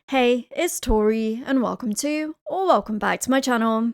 Hey, it's Tori, and welcome back to my channel.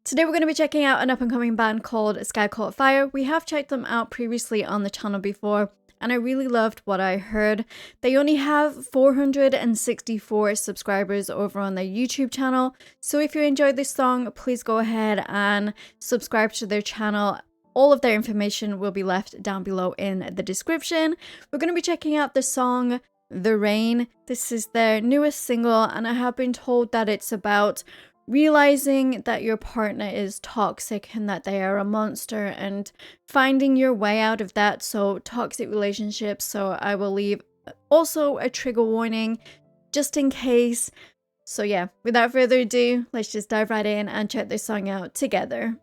Today we're going to be checking out an up-and-coming band called Sky Caught Fire. We have checked them out previously on the channel before, and I really loved what I heard. They only have 464 subscribers over on their YouTube channel, so if you enjoyed this song, please go ahead and subscribe to their channel. All of their information will be left down below in the description. We're going to be checking out the song The Rain. This is their newest single, and I have been told that it's about realizing that your partner is toxic and that they are a monster and finding your way out of that. So toxic relationships. So I will leave also a trigger warning just in case. So yeah, without further ado, let's just dive right in and check this song out together.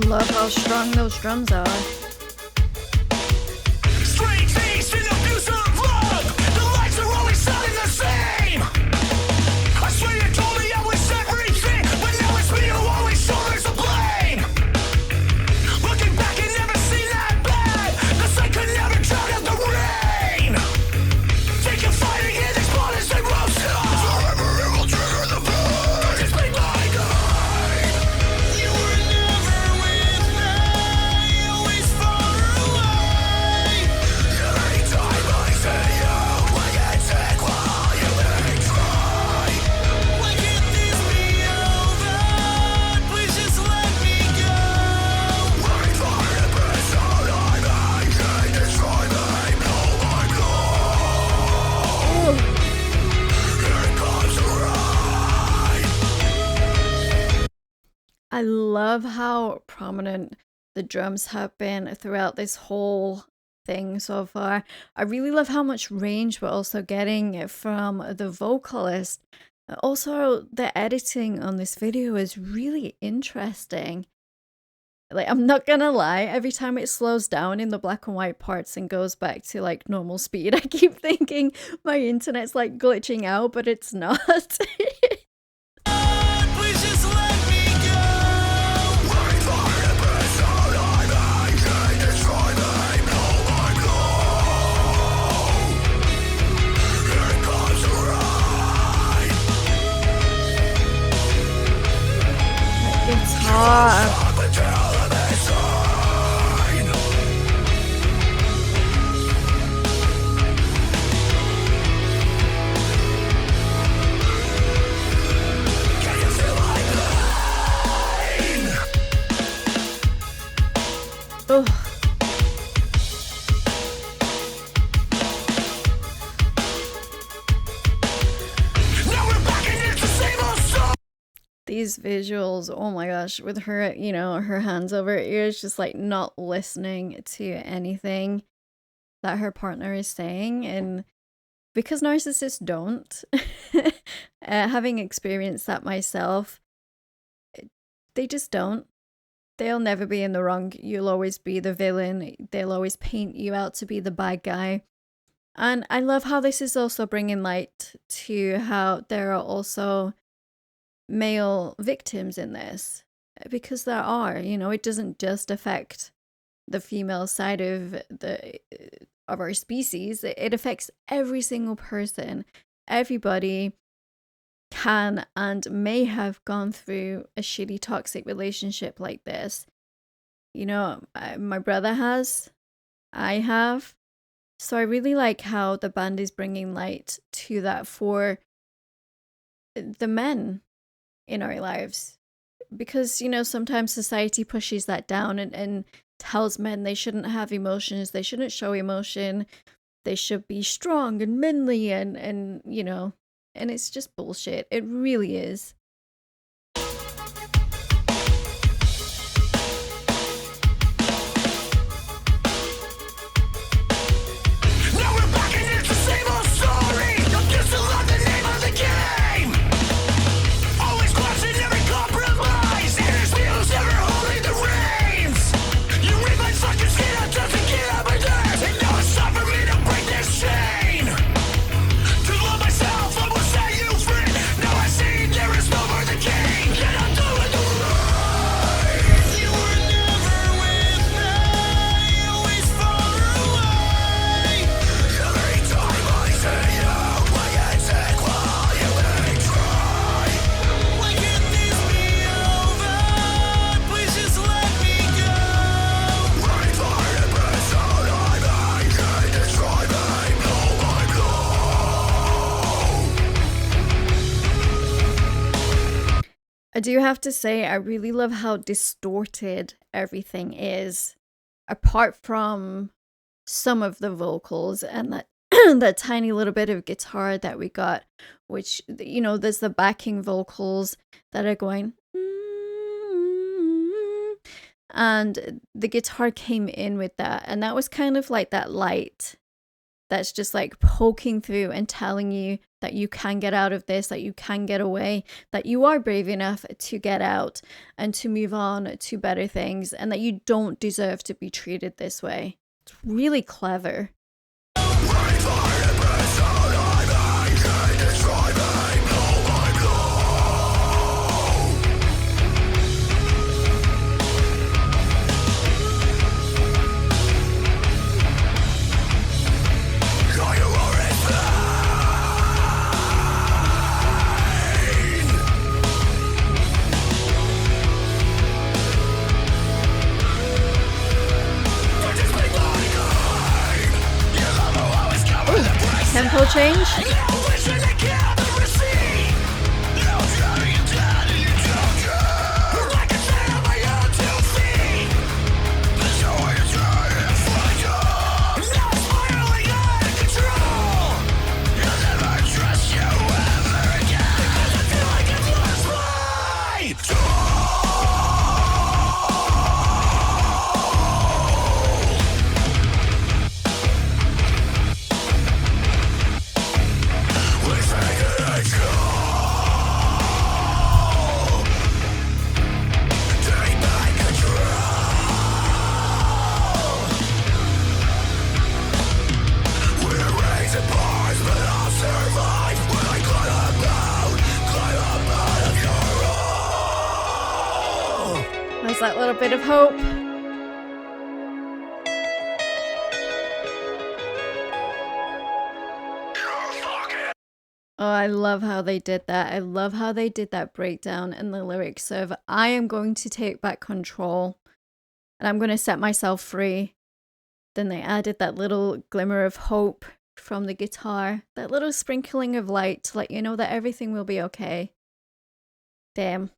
Love how strong those drums are. I love how prominent the drums have been throughout this whole thing so far. I really love how much range we're also getting from the vocalist. Also, the editing on this video is really interesting. Like, I'm not gonna lie, every time it slows down in the black and white parts and goes back to like normal speed, I keep thinking my internet's like glitching out, but it's not. Oh. These visuals, oh my gosh, with her, you know, her hands over her ears, just like not listening to anything that her partner is saying. And because narcissists don't, having experienced that myself, they just don't. They'll never be in the wrong. You'll always be the villain. They'll always paint you out to be the bad guy. And I love how this is also bringing light to how there are also male victims in this, because there are, you know, it doesn't just affect the female side of our species. It affects every single person. Everybody can and may have gone through a shitty toxic relationship like this. You know, my brother has, I have. So I really like how the band is bringing light to that for the men in our lives, because, you know, sometimes society pushes that down and tells men they shouldn't have emotions, they shouldn't show emotion, they should be strong and manly and you know, and it's just bullshit. It really is. I do have to say, I really love how distorted everything is, apart from some of the vocals and that that tiny little bit of guitar that we got, which, you know, there's the backing vocals that are going, and the guitar came in with that, and that was kind of like that light that's just like poking through and telling you that you can get out of this, that you can get away, that you are brave enough to get out and to move on to better things, and that you don't deserve to be treated this way. It's really clever. Tempo change. There's that little bit of hope. Oh, I love how they did that. I love how they did that breakdown in the lyrics of, I am going to take back control and I'm going to set myself free. Then they added that little glimmer of hope from the guitar, that little sprinkling of light to let you know that everything will be okay. Damn.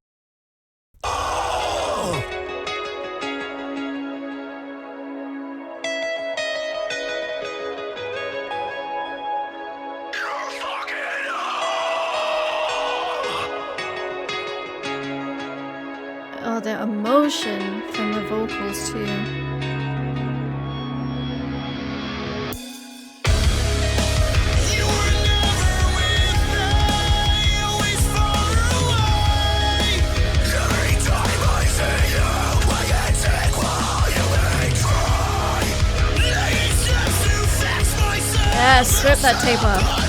Oh, the emotion from the vocals too. Yeah, strip that tape off.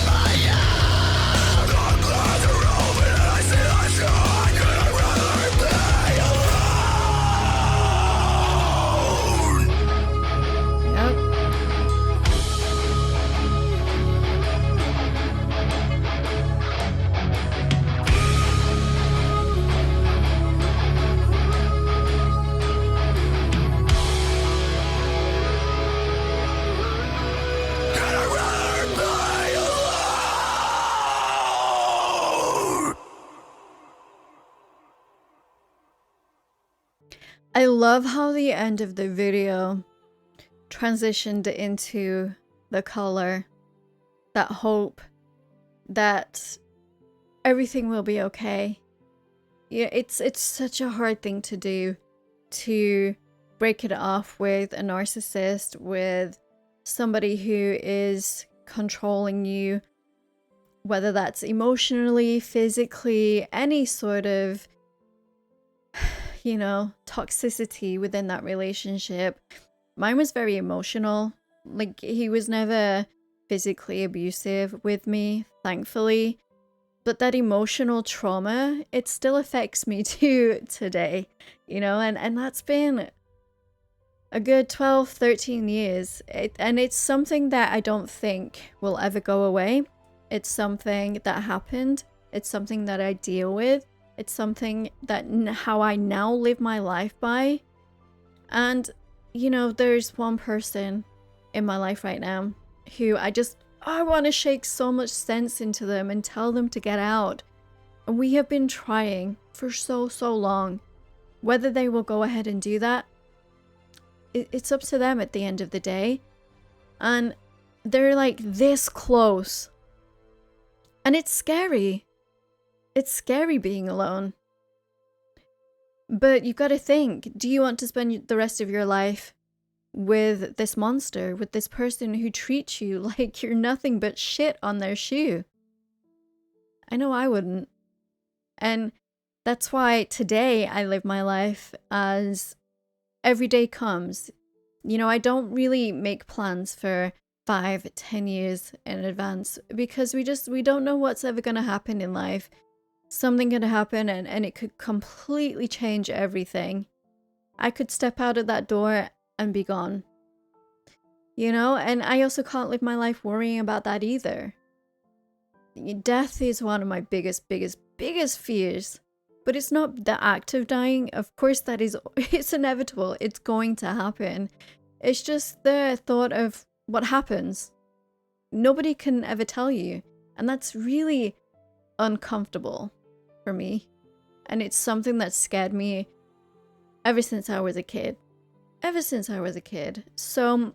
I love how the end of the video transitioned into the color, that hope, that everything will be okay. Yeah, it's such a hard thing to do, to break it off with a narcissist, with somebody who is controlling you, whether that's emotionally, physically, any sort of, you know, toxicity within that relationship. Mine was very emotional. Like, he was never physically abusive with me, thankfully. But that emotional trauma, it still affects me too today, you know, and that's been a good 12, 13 years. And it's something that I don't think will ever go away. It's something that happened. It's something that I deal with. It's something that how I now live my life by. And, you know, there's one person in my life right now who I want to shake so much sense into them and tell them to get out. And we have been trying for so long. Whether they will go ahead and do that, it's up to them at the end of the day. And they're like this close. And it's scary. It's scary being alone. But you've got to think, do you want to spend the rest of your life with this monster, with this person who treats you like you're nothing but shit on their shoe? I know I wouldn't. And that's why today I live my life as every day comes. You know, I don't really make plans for 5-10 years in advance because we don't know what's ever going to happen in life. Something could happen and it could completely change everything. I could step out of that door and be gone. You know, and I also can't live my life worrying about that either. Death is one of my biggest fears. But it's not the act of dying. Of course it's inevitable. It's going to happen. It's just the thought of what happens. Nobody can ever tell you. And that's really uncomfortable for me. And it's something that scared me ever since I was a kid. So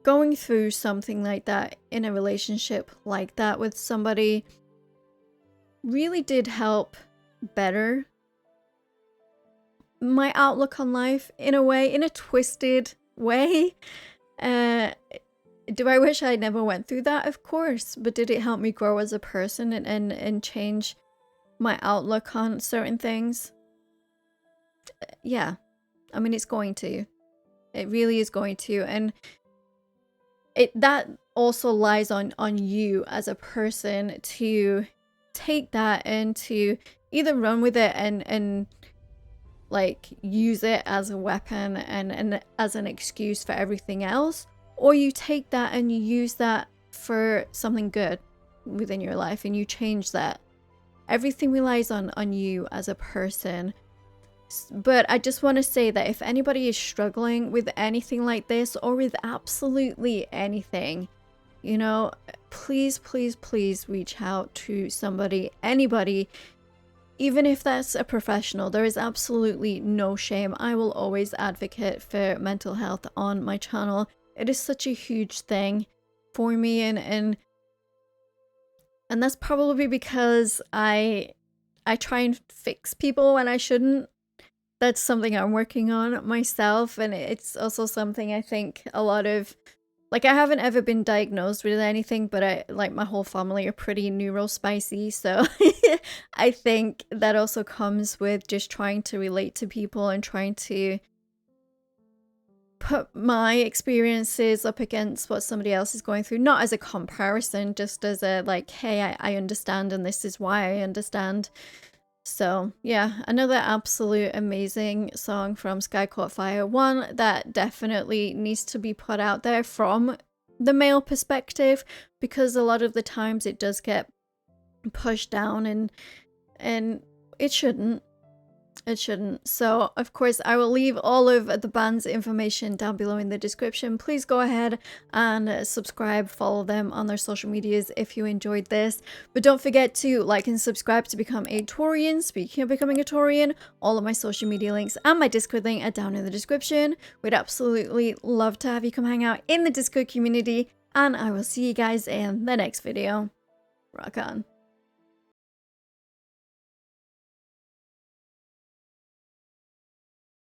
going through something like that in a relationship like that with somebody really did help better my outlook on life in a way, in a twisted way. Do I wish I never went through that? Of course. But did it help me grow as a person and change my outlook on certain things? Yeah. I mean, it's going to. It really is going to. And that also lies on you as a person to take that and to either run with it and like use it as a weapon and as an excuse for everything else, or you take that and you use that for something good within your life and you change that. Everything relies on you as a person. But I just want to say that if anybody is struggling with anything like this or with absolutely anything, you know, please reach out to somebody, anybody, even if that's a professional. There is absolutely no shame. I will always advocate for mental health on my channel. It is such a huge thing for me, and that's probably because I try and fix people when I shouldn't. That's something I'm working on myself, and it's also something I think a lot of, like, I haven't ever been diagnosed with anything, but my whole family are pretty neurospicy, so I think that also comes with just trying to relate to people and trying to put my experiences up against what somebody else is going through, not as a comparison, just as a, like, hey, I understand and this is why I understand. So yeah, another absolute amazing song from Sky Caught Fire, one that definitely needs to be put out there from the male perspective, because a lot of the times it does get pushed down and it shouldn't. It shouldn't. So, of course, I will leave all of the band's information down below in the description. Please go ahead and subscribe, follow them on their social medias if you enjoyed this. But don't forget to like and subscribe to become a Taurian. Speaking of becoming a Taurian, all of my social media links and my Discord link are down in the description. We'd absolutely love to have you come hang out in the Discord community. And I will see you guys in the next video. Rock on.